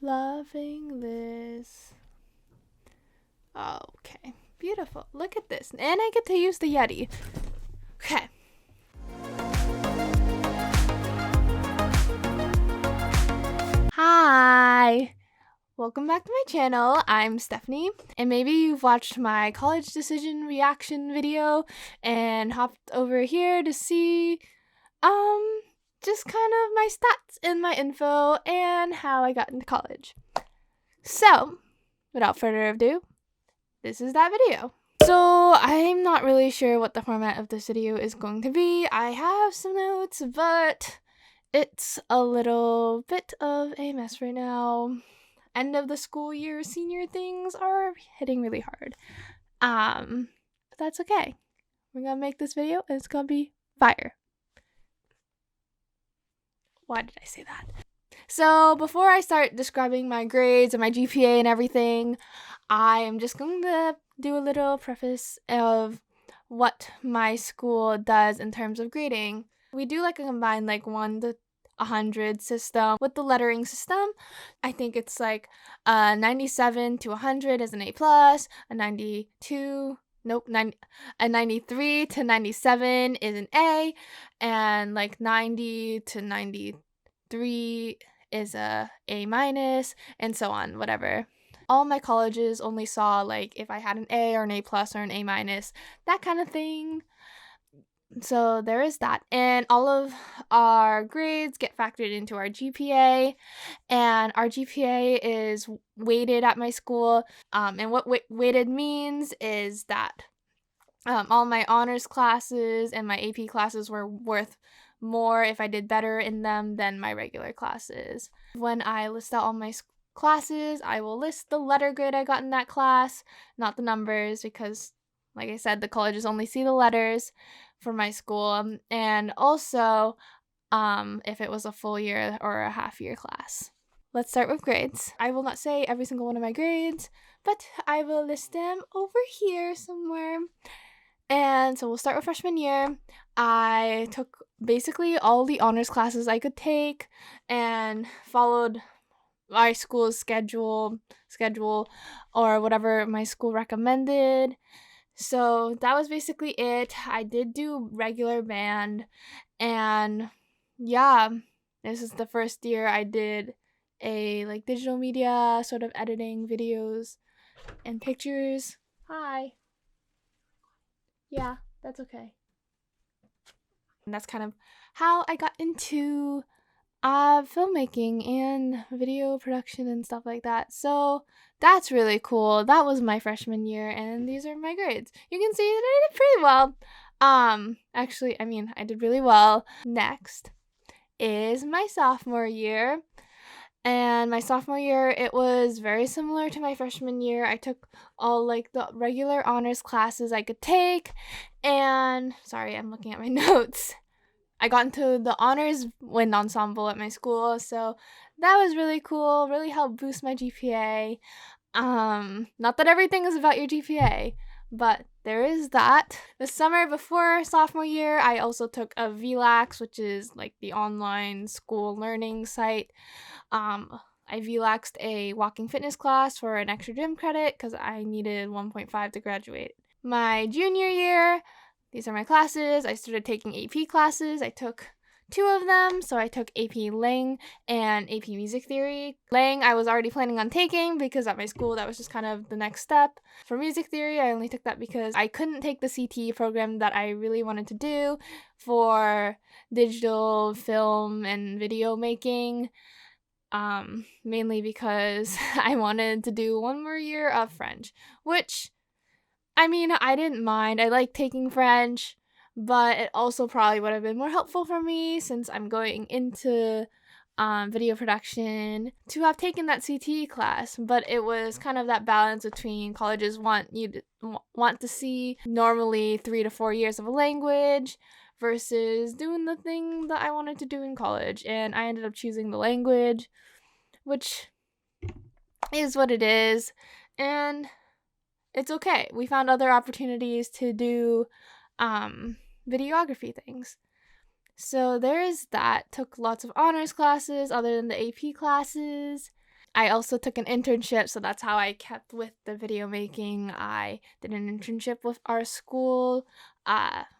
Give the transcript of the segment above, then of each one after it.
Loving this. Okay, beautiful. Look at this. And I get to use the Yeti. Okay. Hi. Welcome back to my channel. I'm Stephanie, and maybe you've watched my college decision reaction video and hopped over here to see just kind of my stats and my info and how I got into college. So, without further ado, this is that video. So, I'm not really sure what the format of this video is going to be. I have some notes, but it's a little bit of a mess right now. End of the school year senior things are hitting really hard. But that's okay. We're gonna make this video and it's gonna be fire. Why did I say that? So before I start describing my grades and my GPA and everything, I am just going to do a little preface of what my school does in terms of grading. We do like a combined 1 to 100 system with the lettering system. I think it's a 97 to 100 is an A+, a 93 to 97 is an A, and 90 to 93 is a A-, and so on, whatever. All my colleges only saw if I had an A or an A+ or an A-, that kind of thing. So there is that, and all of our grades get factored into our GPA, and our GPA is weighted at my school, and what weighted means is that all my honors classes and my AP classes were worth more if I did better in them than my regular classes. When I list out all my classes, I will list the letter grade I got in that class, not the numbers, because like I said, the colleges only see the letters for my school, and also if it was a full year or a half year class. Let's start with grades. I will not say every single one of my grades, but I will list them over here somewhere. And so we'll start with freshman year. I took basically all the honors classes I could take and followed my school's schedule or whatever my school recommended. So that was basically it. I did do regular band, and yeah, this is the first year I did a digital media sort of editing videos and pictures. Hi. Yeah, that's okay. And that's kind of how I got into filmmaking and video production and stuff like that. So that's really cool. That was my freshman year, and these are my grades. You can see that I did pretty well. Actually, I did really well. Next is my sophomore year. And my sophomore year, it was very similar to my freshman year. I took all the regular honors classes I could take, and sorry, I'm looking at my notes. I got into the honors wind ensemble at my school, so that was really cool, really helped boost my GPA. Not that everything is about your GPA, but there is that. The summer before sophomore year, I also took a VLAX, which is the online school learning site. I VLAXed a walking fitness class for an extra gym credit because I needed 1.5 to graduate. My junior year, these are my classes. I started taking AP classes. I took 2 of them. So I took AP Lang and AP Music Theory. Lang I was already planning on taking because at my school that was just kind of the next step. For Music Theory, I only took that because I couldn't take the CTE program that I really wanted to do for digital film and video making. Mainly because I wanted to do 1 more year of French, which I didn't mind. I like taking French, but it also probably would have been more helpful for me since I'm going into video production to have taken that CTE class. But it was kind of that balance between colleges want to see normally 3 to 4 years of a language versus doing the thing that I wanted to do in college, and I ended up choosing the language, which is what it is, and it's okay. We found other opportunities to do videography things. So there is that. Took lots of honors classes other than the AP classes. I also took an internship, so that's how I kept with the video making. I did an internship with our school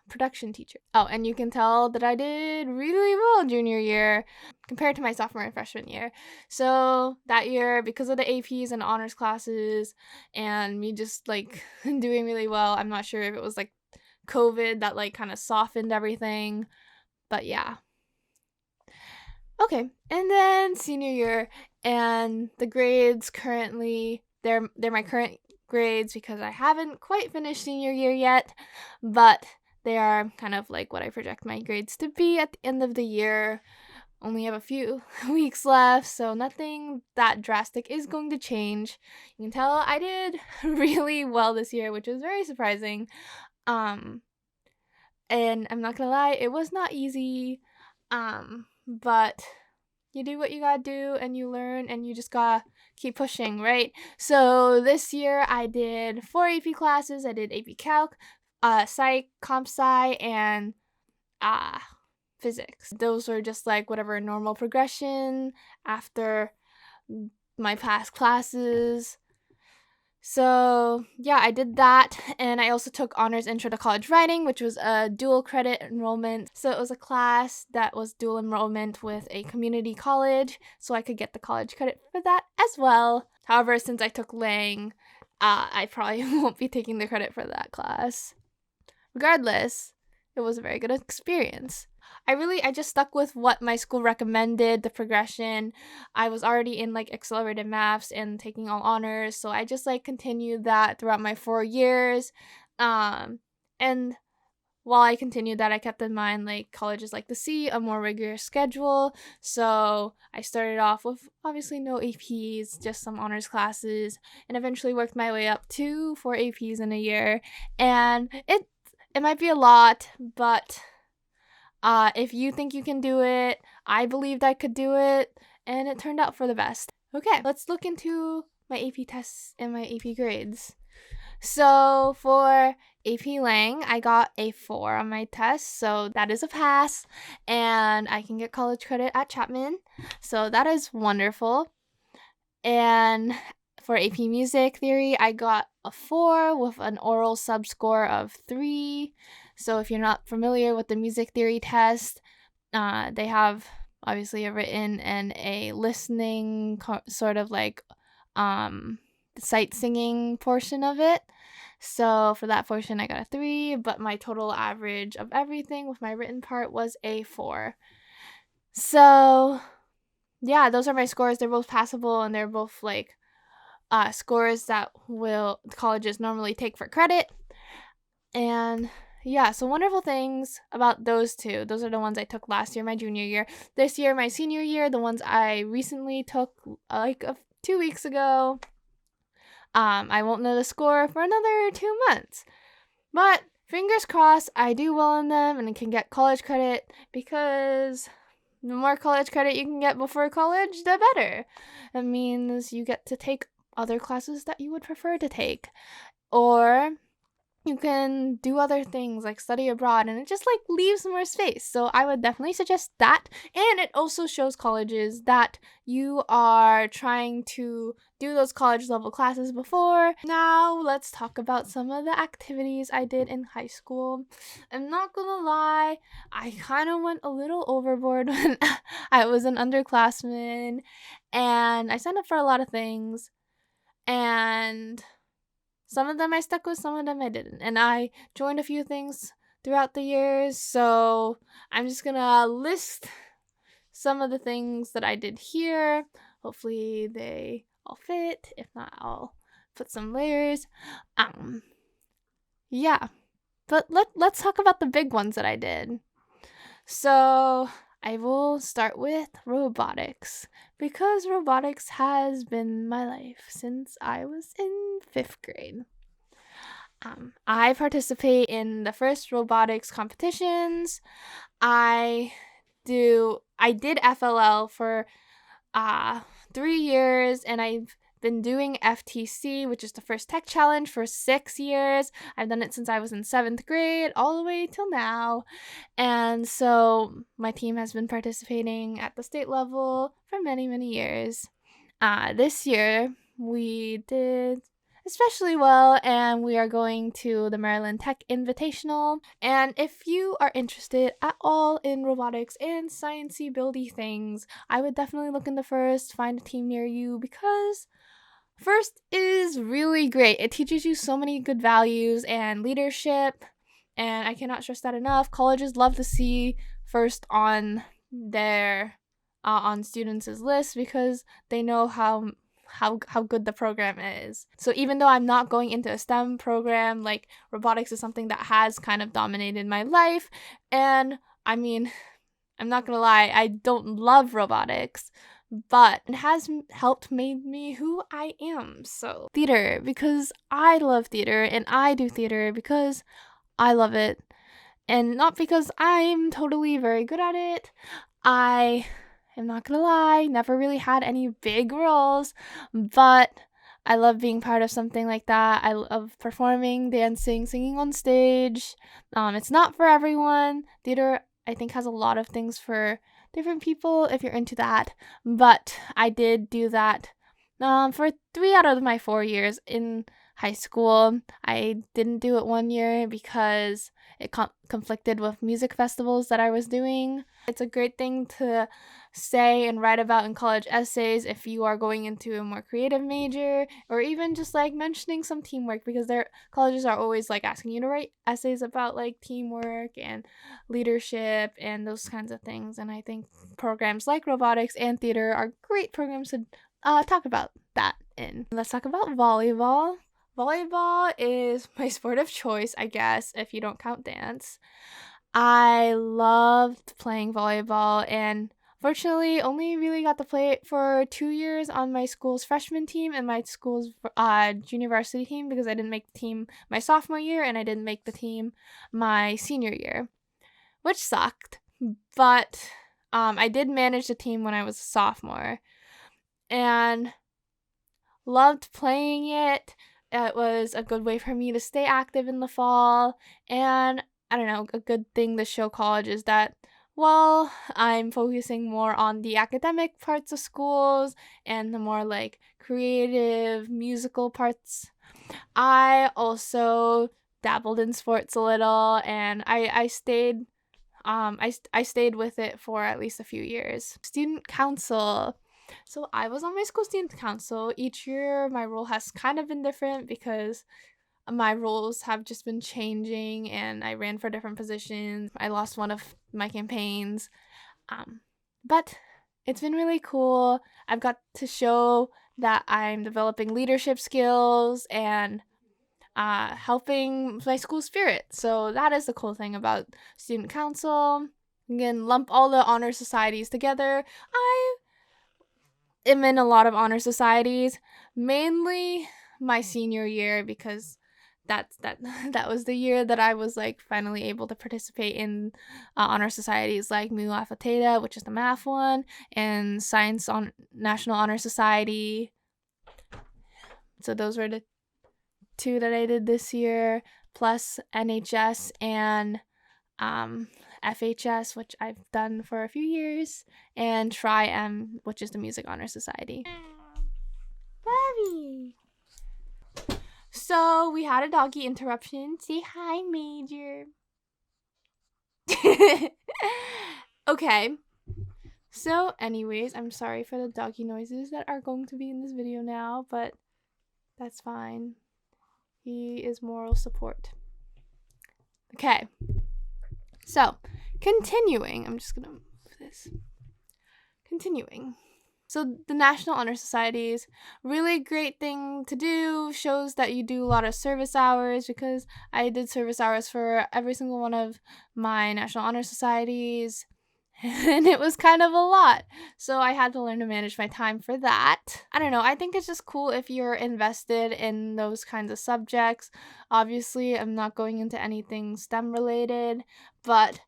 production teacher. Oh, and you can tell that I did really well junior year compared to my sophomore and freshman year. So that year, because of the APs and honors classes and me just like doing really well, I'm not sure if it was like COVID that like kind of softened everything, but yeah. Okay, and then senior year, and the grades currently, they're my current grades because I haven't quite finished senior year yet, but they are kind of like what I project my grades to be at the end of the year. Only have a few weeks left, so nothing that drastic is going to change. You can tell I did really well this year, which was very surprising. And I'm not gonna lie, it was not easy. But you do what you gotta do and you learn and you just gotta keep pushing, right? So this year I did 4 AP classes. I did AP Calc, Psych, Comp Sci, and Physics. Those were just like whatever normal progression after my past classes. So yeah, I did that, and I also took Honors Intro to College Writing, which was a dual credit enrollment. So it was a class that was dual enrollment with a community college, so I could get the college credit for that as well. However, since I took Lang, I probably won't be taking the credit for that class. Regardless, it was a very good experience. I just stuck with what my school recommended, the progression. I was already in like accelerated maths and taking all honors, so I just like continued that throughout my 4 years. And while I continued that, I kept in mind like colleges like to see a more rigorous schedule. So I started off with obviously no APs, just some honors classes, and eventually worked my way up to 4 APs in a year. And it might be a lot, but if you think you can do it, I believed I could do it, and it turned out for the best. Okay, let's look into my AP tests and my AP grades. So for AP Lang, I got a 4 on my test, so that is a pass, and I can get college credit at Chapman, so that is wonderful. And for AP Music Theory, I got a 4 with an oral subscore of 3. So if you're not familiar with the music theory test, they have obviously a written and a listening sort of like sight singing portion of it. So for that portion, I got a 3, but my total average of everything with my written part was a 4. So yeah, those are my scores. They're both passable, and they're both like scores that colleges normally take for credit. And yeah, so wonderful things about those two. Those are the ones I took last year, my junior year. This year, my senior year, the ones I recently took like 2 weeks ago. I won't know the score for another 2 months. But fingers crossed, I do well in them and can get college credit, because the more college credit you can get before college, the better. It means you get to take other classes that you would prefer to take. Or you can do other things like study abroad, and it just like leaves more space. So I would definitely suggest that. And it also shows colleges that you are trying to do those college level classes before. Now let's talk about some of the activities I did in high school. I'm not gonna lie, I kind of went a little overboard when I was an underclassman, and I signed up for a lot of things, and some of them I stuck with, some of them I didn't. And I joined a few things throughout the years, so I'm just gonna list some of the things that I did here. Hopefully they all fit. If not, I'll put some layers. Yeah. But let's talk about the big ones that I did. So I will start with robotics, because robotics has been my life since I was in 5th grade. I participate in the first robotics competitions. I did FLL for 3 years, and I've been doing FTC, which is the first tech challenge, for 6 years. I've done it since I was in 7th grade all the way till now. And so my team has been participating at the state level for many, many years. This year we did especially well, and we are going to the Maryland Tech Invitational. And if you are interested at all in robotics and sciencey buildy things, I would definitely look into FIRST, find a team near you, because FIRST is really great. It teaches you so many good values and leadership, and I cannot stress that enough. Colleges love to see FIRST on their on students' list because they know how good the program is. So even though I'm not going into a STEM program, like, robotics is something that has kind of dominated my life, and I mean, I'm not gonna lie, I don't love robotics, but it has helped made me who I am. So theater, because I love theater, and I do theater because I love it, and not because I'm totally very good at it. I'm not gonna lie, never really had any big roles, but I love being part of something like that. I love performing, dancing, singing on stage. It's not for everyone. Theater, I think, has a lot of things for different people if you're into that, but I did do that for 3 out of my 4 years in high school. I didn't do it 1 year because it conflicted with music festivals that I was doing. It's a great thing to say and write about in college essays if you are going into a more creative major, or even just like mentioning some teamwork, because their colleges are always like asking you to write essays about like teamwork and leadership and those kinds of things. And I think programs like robotics and theater are great programs to talk about that in. Let's talk about volleyball. Volleyball is my sport of choice, I guess, if you don't count dance. I loved playing volleyball, and fortunately only really got to play it for 2 years on my school's freshman team and my school's junior varsity team, because I didn't make the team my sophomore year and I didn't make the team my senior year, which sucked. But I did manage the team when I was a sophomore and loved playing it. It was a good way for me to stay active in the fall, and I don't know, a good thing to show college is that while I'm focusing more on the academic parts of schools and the more like creative musical parts, I also dabbled in sports a little, and I stayed I stayed with it for at least a few years. Student council. So I was on my school student council. Each year my role has kind of been different because my roles have just been changing, and I ran for different positions. I lost one of my campaigns. But it's been really cool. I've got to show that I'm developing leadership skills and helping my school spirit. So that is the cool thing about student council. You can lump all the honor societies together. I am in a lot of honor societies, mainly my senior year, because that was the year that I was like finally able to participate in honor societies like Mu Alpha Theta, which is the math one, and Science on National Honor Society. So those were the 2 that I did this year, plus NHS and FHS, which I've done for a few years, and Tri-M, which is the Music Honor Society. Bobby! So we had a doggy interruption. Say hi, Major. Okay. So anyways, I'm sorry for the doggy noises that are going to be in this video now, but that's fine. He is moral support. Okay. So, continuing. I'm just gonna move this. Continuing. So the National Honor Societies, really great thing to do, shows that you do a lot of service hours, because I did service hours for every single one of my National Honor Societies, and it was kind of a lot. So I had to learn to manage my time for that. I don't know, I think it's just cool if you're invested in those kinds of subjects. Obviously, I'm not going into anything STEM related, but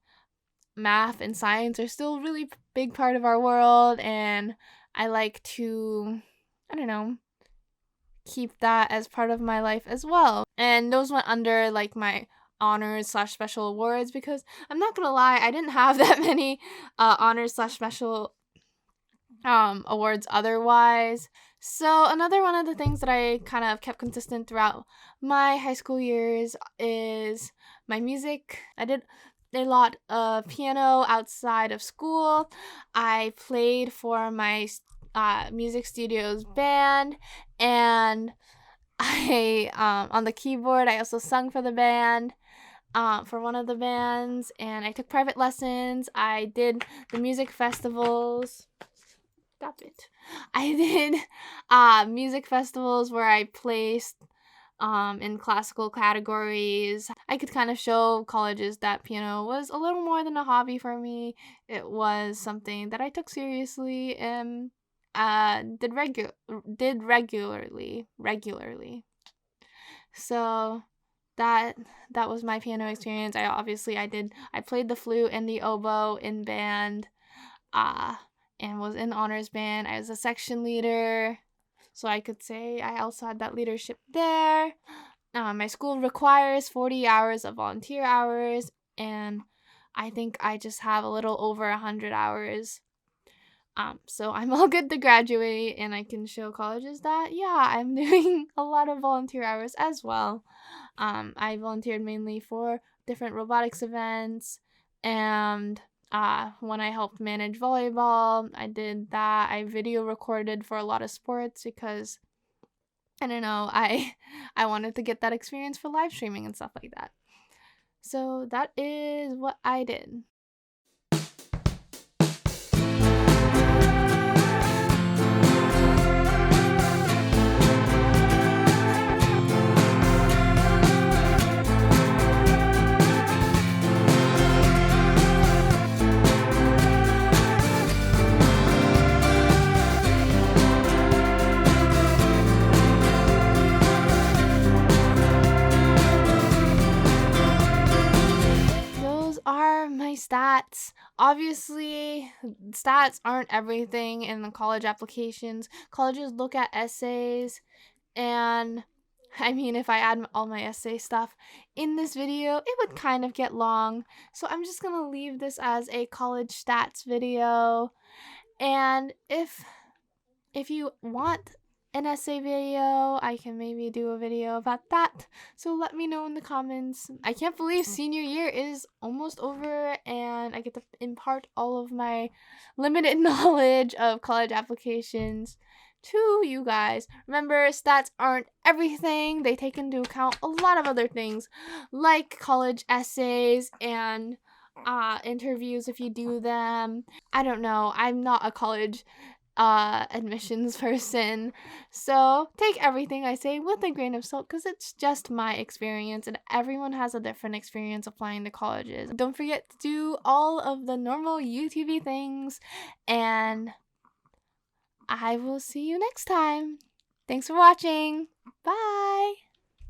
math and science are still a really big part of our world, and I like to, I don't know, keep that as part of my life as well. And those went under like my honors/special awards, because I'm not gonna lie, I didn't have that many honors/special awards otherwise. So another one of the things that I kind of kept consistent throughout my high school years is my music. I did a lot of piano outside of school. I played for my music studio's band, and I on the keyboard. I also sung for the band. For one of the bands, and I took private lessons. I did the music festivals. Stop it. I did music festivals where I placed in classical categories. I could kind of show colleges that piano was a little more than a hobby for me. It was something that I took seriously and did regularly. So that was my piano experience. I played the flute and the oboe in band, and was in honors band. I was a section leader, so I could say I also had that leadership there. My school requires 40 hours of volunteer hours, and I think I just have a little over 100 hours. So I'm all good to graduate, and I can show colleges that, yeah, I'm doing a lot of volunteer hours as well. I volunteered mainly for different robotics events, and when I helped manage volleyball, I did that. I video recorded for a lot of sports because, I don't know, I wanted to get that experience for live streaming and stuff like that. So that is what I did. Stats. Obviously, stats aren't everything in the college applications. Colleges look at essays, and I mean, if I add all my essay stuff in this video, it would kind of get long. So I'm just gonna leave this as a college stats video. And if you want an essay video, I can maybe do a video about that. So let me know in the comments. I can't believe senior year is almost over and I get to impart all of my limited knowledge of college applications to you guys. Remember, stats aren't everything. They take into account a lot of other things like college essays and interviews if you do them. I don't know. I'm not a college admissions person, so take everything I say with a grain of salt because it's just my experience and everyone has a different experience applying to colleges. Don't forget to do all of the normal YouTube things, and I will see you next time. Thanks for watching. Bye.